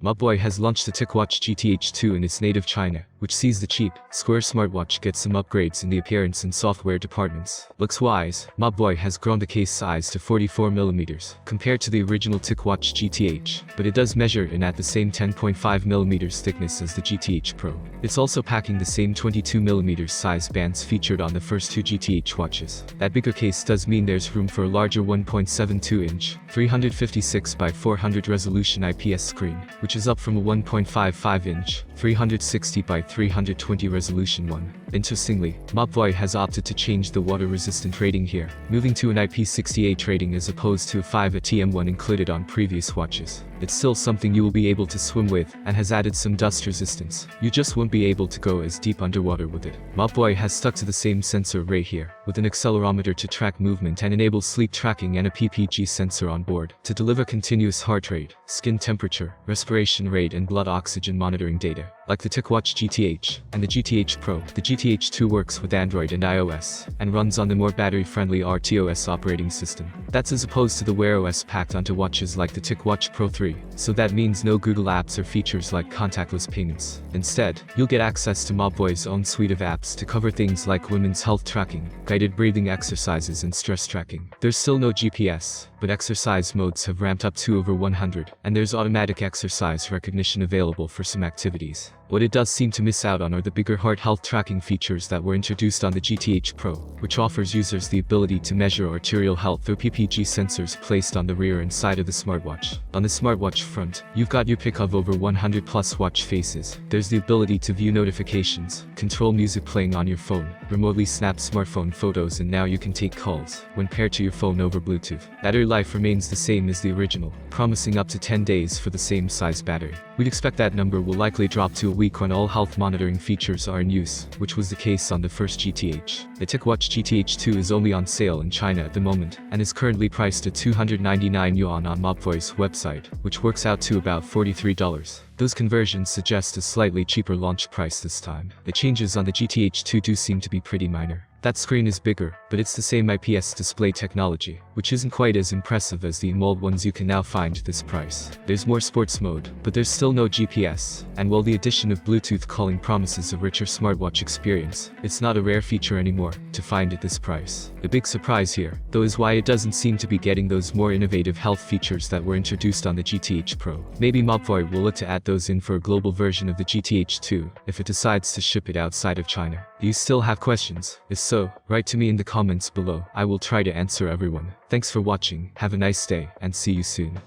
Mobvoi has launched the TicWatch GTH 2 in its native China, which sees the cheap, square smartwatch get some upgrades in the appearance and software departments. Looks-wise, Mobvoi has grown the case size to 44mm, compared to the original TicWatch GTH, but it does measure in at the same 10.5mm thickness as the GTH Pro. It's also packing the same 22mm size bands featured on the first two GTH watches. That bigger case does mean there's room for a larger 1.72-inch, 356 by 400 resolution IPS screen, which is up from a 1.55-inch, 360 by 320 resolution one. Interestingly, Mobvoi has opted to change the water-resistant rating here, moving to an IP68 rating as opposed to a 5 ATM one included on previous watches. It's still something you will be able to swim with, and has added some dust resistance. You just won't be able to go as deep underwater with it. Mobvoi has stuck to the same sensor array here, with an accelerometer to track movement and enable sleep tracking and a PPG sensor on board, to deliver continuous heart rate, skin temperature, respiration rate and blood oxygen monitoring data. Like the TicWatch GTH and the GTH Pro, the GTH 2 works with Android and iOS, and runs on the more battery-friendly RTOS operating system. That's as opposed to the Wear OS packed onto watches like the TicWatch Pro 3, so that means no Google apps or features like contactless payments. Instead, you'll get access to Mobvoi's own suite of apps to cover things like women's health tracking, guided breathing exercises and stress tracking. There's still no GPS, but exercise modes have ramped up to over 100, and there's automatic exercise recognition available for some activities. What it does seem to miss out on are the bigger heart health tracking features that were introduced on the GTH Pro, which offers users the ability to measure arterial health through PPG sensors placed on the rear and side of the smartwatch. On the smartwatch front, you've got your pick of over 100 plus watch faces. There's the ability to view notifications, control music playing on your phone, remotely snap smartphone photos, and now you can take calls when paired to your phone over Bluetooth. Battery life remains the same as the original, promising up to 10 days for the same size battery. We'd expect that number will likely drop to a week when all health monitoring features are in use, which was the case on the first GTH. The TicWatch GTH 2 is only on sale in China at the moment, and is currently priced at 299 yuan on Mobvoi's website, which works out to about $43. Those conversions suggest a slightly cheaper launch price this time. The changes on the GTH 2 do seem to be pretty minor. That screen is bigger, but it's the same IPS display technology, which isn't quite as impressive as the mold ones you can now find at this price. There's more sports mode, but there's still no GPS, and while the addition of Bluetooth calling promises a richer smartwatch experience, it's not a rare feature anymore to find at this price. The big surprise here, though, is why it doesn't seem to be getting those more innovative health features that were introduced on the GTH Pro. Maybe Mobvoi will look to add those in for a global version of the GTH 2, if it decides to ship it outside of China. Do you still have questions? If so, write to me in the comments below. I will try to answer everyone. Thanks for watching, have a nice day, and see you soon.